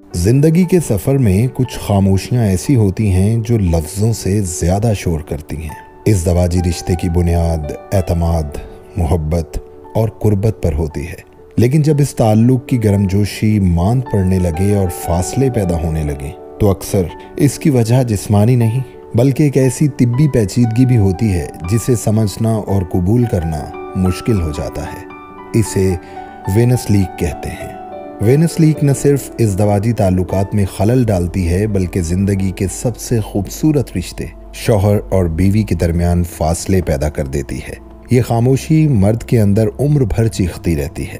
जिंदगी के सफर में कुछ खामोशियां ऐसी होती हैं जो लफ्जों से ज्यादा शोर करती हैं। इस दवाजी रिश्ते की बुनियाद एतमाद, मोहब्बत और कुर्बत पर होती है, लेकिन जब इस ताल्लुक की गर्मजोशी मांद पड़ने लगे और फासले पैदा होने लगे तो अक्सर इसकी वजह जिस्मानी नहीं बल्कि एक ऐसी तिब्बी पेचीदगी भी होती है जिसे समझना और कबूल करना मुश्किल हो जाता है। इसे वेनस लीक कहते हैं। वेनस लीक न सिर्फ इस दवाजी ताल्लुकात में खलल डालती है बल्कि जिंदगी के सबसे खूबसूरत रिश्ते शौहर और बीवी के दरमियान फासले पैदा कर देती है। ये खामोशी मर्द के अंदर उम्र भर चीखती रहती है,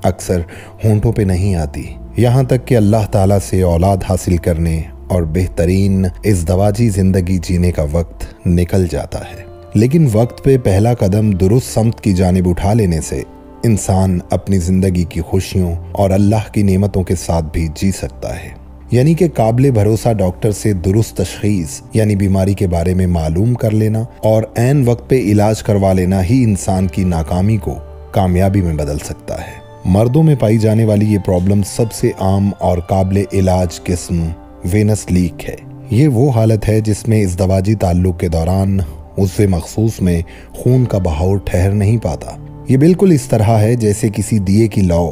अक्सर होंठों पे नहीं आती, यहाँ तक कि अल्लाह ताला से औलाद हासिल करने और बेहतरीन इस दवाजी जिंदगी जीने का वक्त निकल जाता है। लेकिन वक्त पे पहला कदम दुरुस्त समत की जानिब उठा लेने से इंसान अपनी जिंदगी की खुशियों और अल्लाह की नेमतों के साथ भी जी सकता है। यानी कि काबिल भरोसा डॉक्टर से दुरुस्त तशखीस यानी बीमारी के बारे में मालूम कर लेना और ऐन वक्त पे इलाज करवा लेना ही इंसान की नाकामी को कामयाबी में बदल सकता है। मर्दों में पाई जाने वाली ये प्रॉब्लम सबसे आम और काबिल इलाज किस्म वेनस लीक है। ये वो हालत है जिसमें इस दवाजी ताल्लुक के दौरान उज़्वे मखसूस में खून का बहाव ठहर नहीं पाता। ये बिल्कुल इस तरह है जैसे किसी दिए की लौ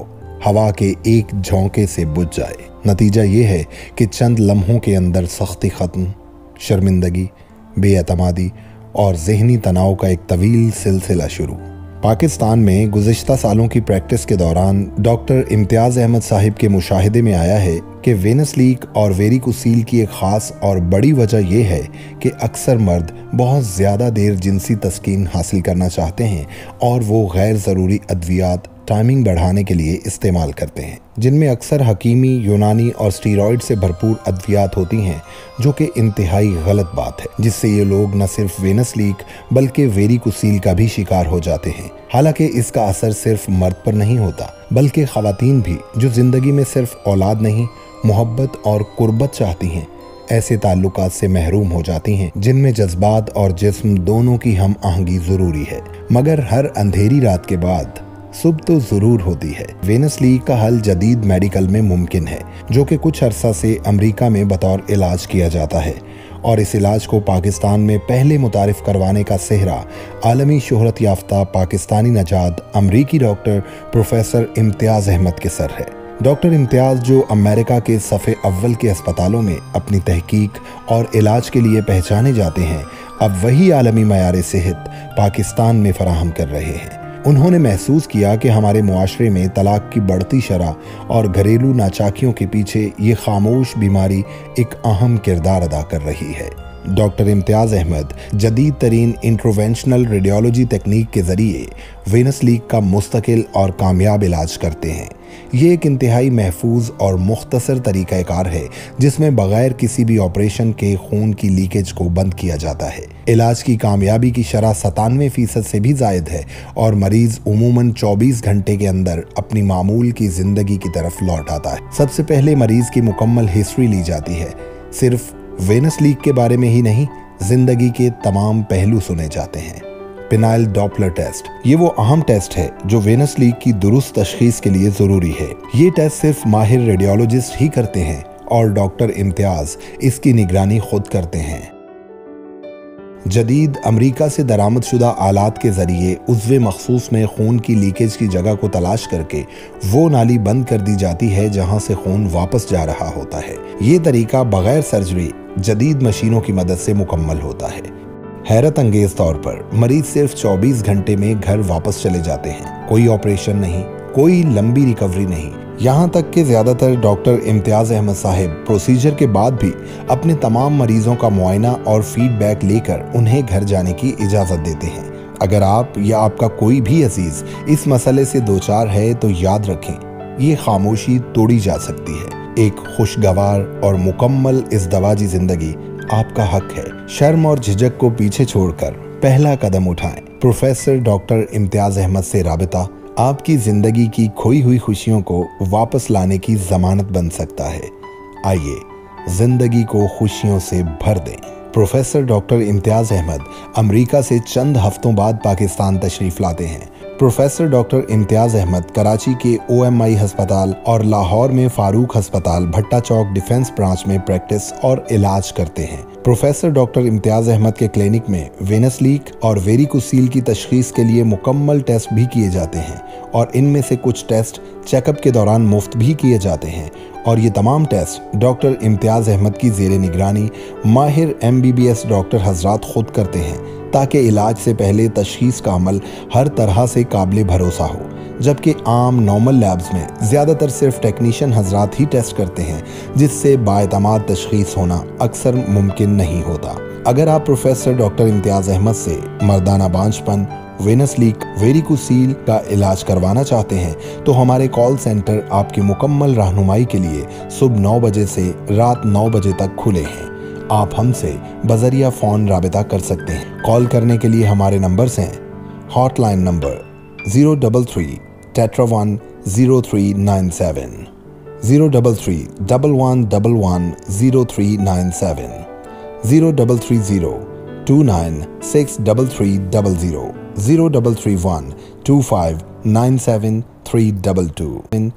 हवा के एक झोंके से बुझ जाए। नतीजा ये है कि चंद लम्हों के अंदर सख्ती खत्म, शर्मिंदगी, बेएतमादी और जहनी तनाव का एक तवील सिलसिला शुरू। पाकिस्तान में गुज़िश्ता सालों की प्रैक्टिस के दौरान डॉक्टर इम्तियाज़ अहमद साहिब के मुशाहिदे में आया है कि वेनस लीक और वेरिकोसील की एक ख़ास और बड़ी वजह यह है कि अक्सर मर्द बहुत ज़्यादा देर जिनसी तस्कीन हासिल करना चाहते हैं और वो गैर ज़रूरी अद्वियात टाइमिंग बढ़ाने के लिए इस्तेमाल करते हैं, जिनमें अक्सर हकीमी, यूनानी और स्टीरॉयड से भरपूर अद्वियात होती हैं, जो कि इंतहाई गलत बात है, जिससे ये लोग न सिर्फ वेनस लीक बल्कि वेरिकोसील का भी शिकार हो जाते हैं। हालांकि इसका असर सिर्फ मर्द पर नहीं होता बल्कि ख़वातीन भी जो ज़िंदगी में सिर्फ औलाद नहीं मोहब्बत और कुर्बत चाहती हैं, ऐसे ताल्लुकात से महरूम हो जाती हैं जिनमें जज्बात और जिस्म दोनों की हम आहंगी ज़रूरी है। मगर हर अंधेरी रात के बाद सुबह तो ज़रूर होती है। वेनस लीक का हल जदीद मेडिकल में मुमकिन है, जो कि कुछ अरसा से अमेरिका में बतौर इलाज किया जाता है और इस इलाज को पाकिस्तान में पहले मुतारिफ करवाने का सेहरा आलमी शोहरत याफ्ता पाकिस्तानी नजाद अमरीकी डॉक्टर प्रोफेसर इम्तियाज़ अहमद के सर है। डॉक्टर इम्तियाज़ जो अमेरिका के सफ़े अव्वल के अस्पतालों में अपनी तहकीक और इलाज के लिए पहचाने जाते हैं, अब वही आलमी मयार सेहत पाकिस्तान में फराहम कर रहे हैं। उन्होंने महसूस किया कि हमारे मुआशरे में तलाक की बढ़ती शरह और घरेलू नाचाकियों के पीछे ये खामोश बीमारी एक अहम किरदार अदा कर रही है। डॉक्टर इम्तियाज़ अहमद जदीद तरीन इंटरवेंशनल रेडियोलॉजी तकनीक के ज़रिए वेनस लीक का मुस्तकिल और कामयाब इलाज करते हैं। ये एक इंतहाई महफूज और मुख्तसर तरीक़ाकार है जिसमें बग़ैर किसी भी ऑपरेशन के खून की लीकेज को बंद किया जाता है। इलाज की कामयाबी की शरह 97% से भी ज़ायद है और मरीज़ उमूमन 24 घंटे के अंदर अपनी मामूल की ज़िंदगी की तरफ लौट आता है। सबसे पहले मरीज़ की मुकम्मल हिस्ट्री ली जाती है। सिर्फ वेनस लीक के बारे में ही नहीं, जिंदगी के तमाम पहलू सुने जाते हैं। पेनाइल डॉपलर टेस्ट, ये वो अहम टेस्ट है जो वेनस लीक की दुरुस्त तशखीस के लिए ज़रूरी है। ये टेस्ट सिर्फ माहिर रेडियोलॉजिस्ट ही करते हैं और डॉक्टर इम्तियाज़ इसकी निगरानी खुद करते हैं। जदीद अमेरिका से दरामद शुदा आलात के ज़रिए उज़्वे मखसूस में खून की लीकेज की जगह को तलाश करके वो नाली बंद कर दी जाती है जहां से खून वापस जा रहा होता है। ये तरीका बग़ैर सर्जरी जदीद मशीनों की मदद से मुकम्मल होता है। हैरत अंगेज तौर पर मरीज सिर्फ 24 घंटे में घर वापस चले जाते हैं। कोई ऑपरेशन नहीं, कोई लंबी रिकवरी नहीं। यहाँ तक कि ज़्यादातर डॉक्टर इम्तियाज़ अहमद साहिब प्रोसीजर के बाद भी अपने तमाम मरीजों का मुआयना और फीडबैक लेकर उन्हें घर जाने की इजाज़त देते हैं। अगर आप या आपका कोई भी अजीज़ इस मसले से दो चार है तो याद रखें, ये खामोशी तोड़ी जा सकती है। एक खुशगवार और मुकम्मल इस दवाजी ज़िंदगी आपका हक है। शर्म और झिझक को पीछे छोड़कर पहला कदम उठाएं। प्रोफेसर डॉक्टर इम्तियाज़ अहमद से राबिता आपकी जिंदगी की खोई हुई खुशियों को वापस लाने की जमानत बन सकता है। आइए जिंदगी को खुशियों से भर दें। प्रोफेसर डॉक्टर इम्तियाज़ अहमद अमेरिका से चंद हफ्तों बाद पाकिस्तान तशरीफ़ लाते हैं प्रोफेसर डॉक्टर इम्तियाज अहमद कराची के OMI अस्पताल और लाहौर में फारूक अस्पताल भट्टा चौक डिफेंस ब्रांच में प्रैक्टिस और इलाज करते हैं। प्रोफेसर डॉक्टर इम्तियाज अहमद के क्लिनिक में वेनस लीक और वेरिकोसील की तशखीस के लिए मुकम्मल टेस्ट भी किए जाते हैं और इनमें से कुछ टेस्ट चेकअप के दौरान मुफ्त भी किए जाते हैं और ये तमाम टेस्ट डॉक्टर इम्तियाज अहमद की ज़ेरे निगरानी माहिर MBBS डॉक्टर हजरात खुद करते हैं ताकि इलाज से पहले तशखीस का अमल हर तरह से काबिल भरोसा हो, जबकि आम नॉर्मल लैब्स में ज़्यादातर सिर्फ टेक्नीशियन हजरात ही टेस्ट करते हैं, जिससे बाएतमाद तशखीस होना अक्सर मुमकिन नहीं होता। अगर आप प्रोफेसर डॉक्टर इम्तियाज अहमद से मर्दाना बांझपन, वेनस लीक, वेरिकोसील का इलाज करवाना चाहते हैं तो हमारे कॉल सेंटर आपकी मुकम्मल रहनुमाई के लिए सुबह 9 बजे से रात 9 बजे तक खुले हैं। आप हमसे बजरिया फ़ोन राबिता कर सकते हैं। कॉल करने के लिए हमारे नंबर्स हैं हॉटलाइन नंबर 033-111-0397, 033-1111-0397, 0330-296300, 0331-2597-322